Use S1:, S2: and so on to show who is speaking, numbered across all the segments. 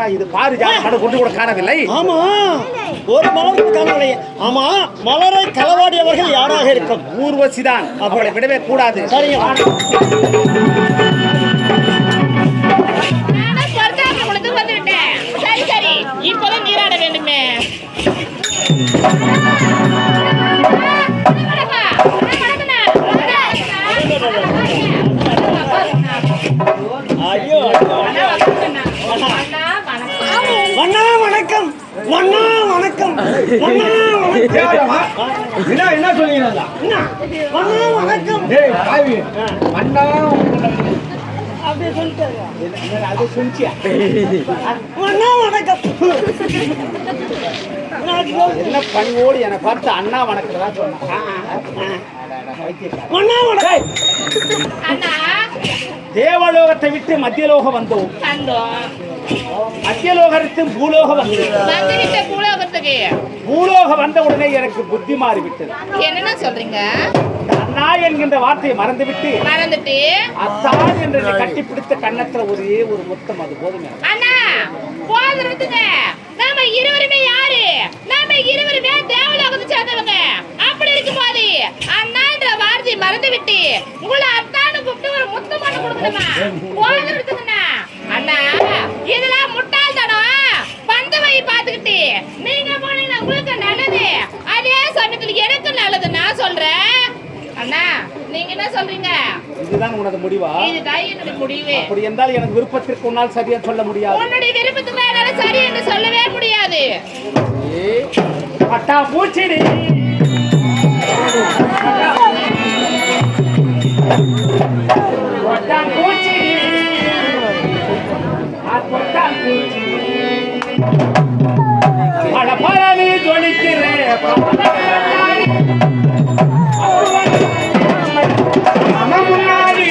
S1: என்னடா இது பாரிஜாத மலர் கொண்டு கூட காணவில்லை?
S2: ஆமா, ஒரு மலர் காணவில்லை. ஆமா, மலரை களவாடியவர்கள் யாராக இருக்கும்?
S1: ஊர்வசிதான். அவளை விடவே கூடாது.
S2: சரிங்க.
S3: சரி சரி, இப்பதான் நீராட வேண்டுமே.
S2: ஐயோ, வண்ணா வணக்கம், வண்ணா வணக்கம், வண்ணா
S4: என்ன சொல்லுங்க?
S2: வண்ணா வணக்கம். அப்படியே சொல்லிட்டாங்க.
S1: அது சொல்லிச்சியா?
S2: வண்ணா வணக்கம்.
S1: என்ன பணிவோடு என்னை பார்த்து அண்ணா வணக்கறதா சொன்னான்.
S2: வண்ணா வணக்கம்.
S1: தேவலோகத்தை விட்டு மத்தியலோகம் வந்தோம். மத்தியலோகத்தின் பூலோகம்
S3: பூலோகத்துக்கு
S1: பூலோகம் வந்த உடனே எனக்கு புத்தி மாறிவிட்டது.
S3: என்னன்னா சொல்றீங்க?
S1: அண்ணா என்கின்ற வார்த்தையை மறந்துவிட்டு அத்தான் என்று கட்டிப்பிடித்த கண்ணத்துல ஒரே ஒரு முத்தம், அது போதுமே.
S3: அண்ணா போதுங்க. நாம இருவருமே யாரு? நாம இருவருமே தேவலோகத்தை சேர்ந்தவங்க. அப்படி இருக்கும்போது அண்ணான்ற வார்த்தையை மறந்துவிட்டு உங்களை அத்தான்னு கூப்பிட்டு ஒரு முத்தம் பண்ண கொடுக்கணுமா? போதுங்க அண்ணா. இதெல்லாம் முட்டாள்தனம். பந்தவை பார்த்துக்கிட்டு நீங்க போனீங்கன்னா உங்களுக்கு நல்லது, அதே சமயத்துல எனக்கு நல்லது நான் சொல்றேன். அண்ணா நீங்க என்ன சொல்றீங்க?
S1: இதுதான் உனது முடிவா?
S3: இதுதான் என்னுடைய முடிவு.
S1: அப்படி என்றால் எனக்கு விருப்பத்திற்கு உன்னால் சரியா சொல்ல முடியாது.
S3: உன்னுடைய விருப்பத்துக்கு என்னால சரி என்று சொல்லவே முடியாது.
S1: பட்டா பூச்சிடி பழப்பழனி ஜொலிக்கிறேன் முன்னாடி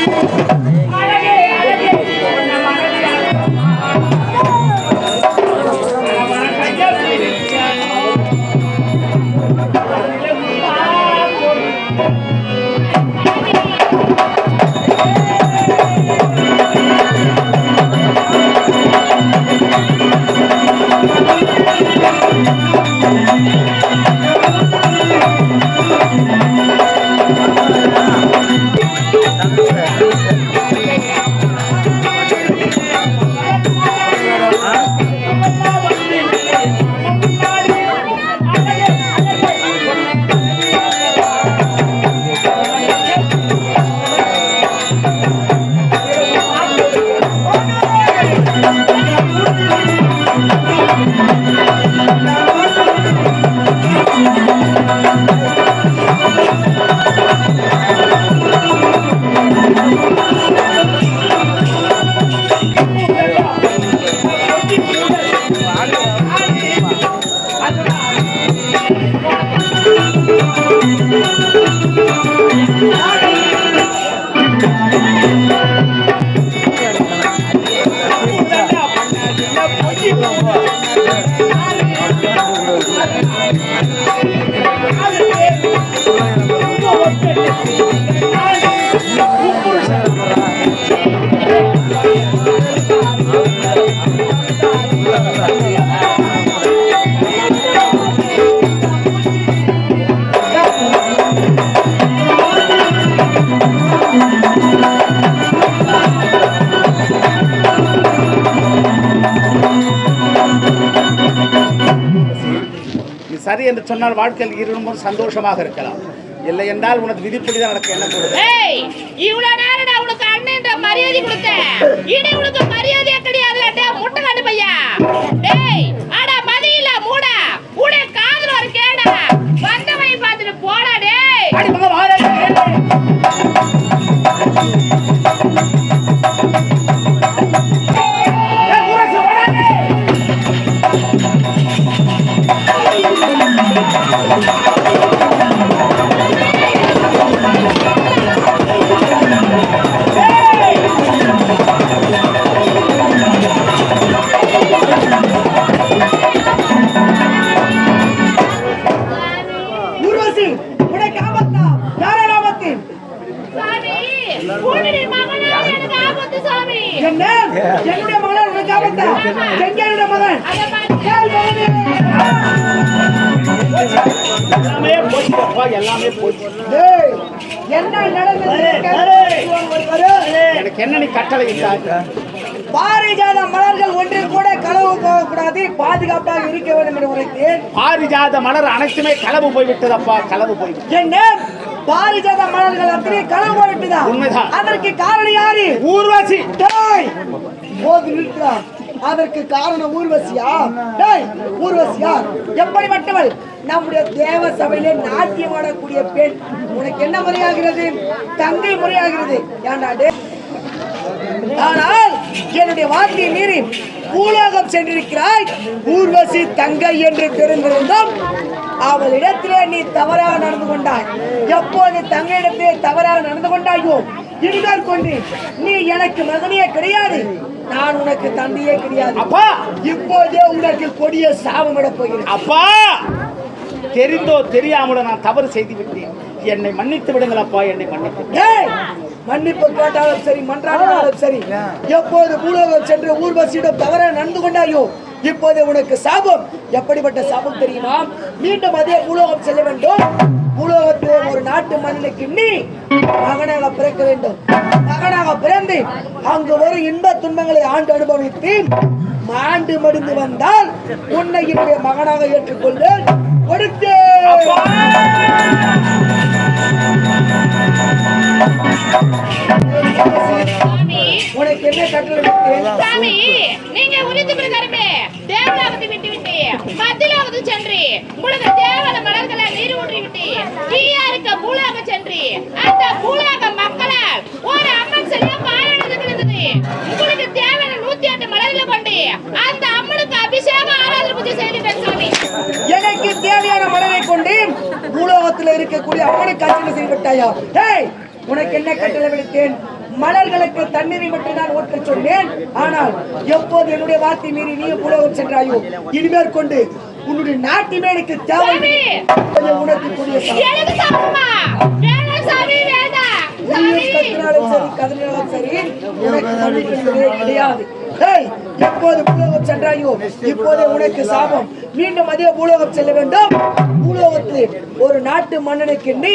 S1: சரி என்று சொன்னால் வாழ்க்கையில் இருவரும் சந்தோஷமாக இருக்கலாம். இல்லை என்றால் உனது விதிப்படிதான் நடக்க என்ன கூடாது.
S3: இவ்வளவு நேரம் நான் உனக்கு அண்ணன்ற மரியாதை கொடுத்தேன். இனி உனக்கு மரியாதையே கிடையாது. முட்டை காட்டு பையா. டேய் அடா மதியில மூடா. உடே காதுல ஒரு கேடா. வந்தவை பார்த்துட்டு போடா டேய்.
S1: அடி மக வாடா.
S2: என்னுடைய மகளால் உனக்கு
S4: கோபத்தை செங்கேயுடைய மகன்
S3: அதை பாருங்க.
S4: கேள் மகனே.
S1: எல்லாமே போச்சுப்பா, எல்லாமே போச்சு.
S4: டேய், என்ன நடந்தது
S1: எனக்கு என்ன நீ கட்டளை இட்டாய்?
S4: பாரிஜாத மலர்கள் ஒன்றில் கூட களவு போகக்கூடாது, பாதுகாப்பாக இருக்க வேண்டும் என்று உரைத்தேன்.
S1: பாரிஜாத மலர் அனைத்துமே களவு போய்விட்டதப்பா, களவு போய்விட்டது.
S4: என்ன பாரிஜாத மலர்கள் அத்தனை களவு போய்விட்டதா?
S1: உண்மைதான்.
S4: அதற்கு காரணம் யாரு?
S1: ஊர்வசி.
S4: டேய், போது நிறுத்தா. அதற்கு காரணம் ஊர்வசியா? டேய், ஊர்வசியா எப்படிப்பட்டவள்? நம்முடைய தேவ சபையிலே நாட்டியம் ஆடக்கூடிய பெண். உனக்கு என்ன முறையாகிறது? தங்கை முறையாகிறது. ஏன்டா டேய்? ஆனால் என்னுடைய வார்த்தையை மீறி பூலோகம் சென்றிருக்கிறாய். ஊர்வசி தங்கை என்று தெரிந்திருந்தும் அவளிடத்திலே நீ தவறாக நடந்து கொண்டாய். எப்போது தங்கையிடத்திலே தவறாக நடந்து கொண்டாயோ, இனிமேல் கொண்டு நீ எனக்கு மகனே கிடையாது, நான் உனக்கு தந்தையே கிடையாது.
S1: அப்பா,
S4: இப்போதே உனக்கு கொடிய சாபம் விட போகிறேன்.
S1: அப்பா, தெரிந்தோ தெரியாமலோ நான் தவறு செய்து விட்டேன். என்னை மன்னித்து விடுங்களப்பா, என்னை மன்னித்து.
S4: ஏய், மன்னிப்பு கேட்டாலும் சரி, மன்றாடினாலும் சரி, எப்போது பூலோகம் சென்று ஊர்வசியிடம் தவறாக நடந்து கொண்டாயோ, இப்போது உனக்கு சாபம். எப்படிப்பட்ட சாபம் தெரியுமா? மீண்டும் அதே பூலோகம் செல்ல வேண்டும். பூலோகத்திலே ஒரு நாட்டு மன்னனுக்கு நீ மகனாக பிறக்க வேண்டும். மகனாக பிறந்து அங்கு ஒரு இன்ப துன்பங்களை ஆண்டு அனுபவித்து மாண்டு மடிந்து வந்தால் உன்னை என்னுடைய மகனாக ஏற்றுக்கொள்வேன். கொடுத்தேன்.
S3: சாமி,
S4: உனக்கு என்ன கட்டளை?
S3: சாமி, நீங்க உரித்து பிரகாரமே தேவலோகத்தை விட்டுவிட்டு மத்தியலோகத்துக்கு சென்று உங்களுக்கு தேவல மலர்களை நீர் ஊற்றி விட்டு தீயா இருக்க பூலோகம் சென்று அந்த பூலோக மக்களால் ஒரு அம்மன் சிலையை பாராட்டுறது இருந்தது. உங்களுக்கு தேவையான 108 மலர்களை கொண்டு அந்த அம்மனுக்கு அபிஷேகம் ஆராதனை பூஜை செய்துட்டேன் சாமி.
S4: எனக்கு தேவையான மலரை கொண்டு பூலோகத்தில் இருக்கக்கூடிய அம்மனுக்கு அர்ச்சனை செய்துவிட்டாயா? டேய், உனக்கு என்ன கட்டளை விடுத்தேன்? மலர்களுக்கு தண்ணீரை மட்டும் நான் ஊற்ற சொன்னேன். ஆனால் எப்போது என்னுடைய வார்த்தை மீறி நீ பூலோகம் சென்றாயோ, இனிமேல் கொண்டு உன்னுடைய நாட்டு மேலுக்கு தேவை. உனக்கு கூடிய
S3: எனக்கு சாப்பிடுமா? வேணாம் சாமி, வேண்டாம் சாமி.
S4: கத்தினாலும் சரி, கதறினாலும் சரி, உனக்கு மன்னிப்பு என்பதே கிடையாது. டேய், எப்போது பூலோகம் சென்றாயோ, இப்போதே உனக்கு சாபம். மீண்டும் அதே பூலோகம் செல்ல வேண்டும். பூலோகத்தில் ஒரு நாட்டு மன்னனுக்கு நீ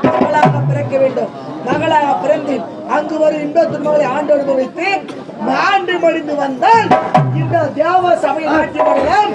S4: மகளாக பிறக்க வேண்டும். மகளாக பிறந்து அங்கு ஒரு இன்ப துன்பங்களை ஆண்டு அனுபவித்து மாண்டு மடிந்து வந்தால் இந்த தேவ சபை நாட்டியம்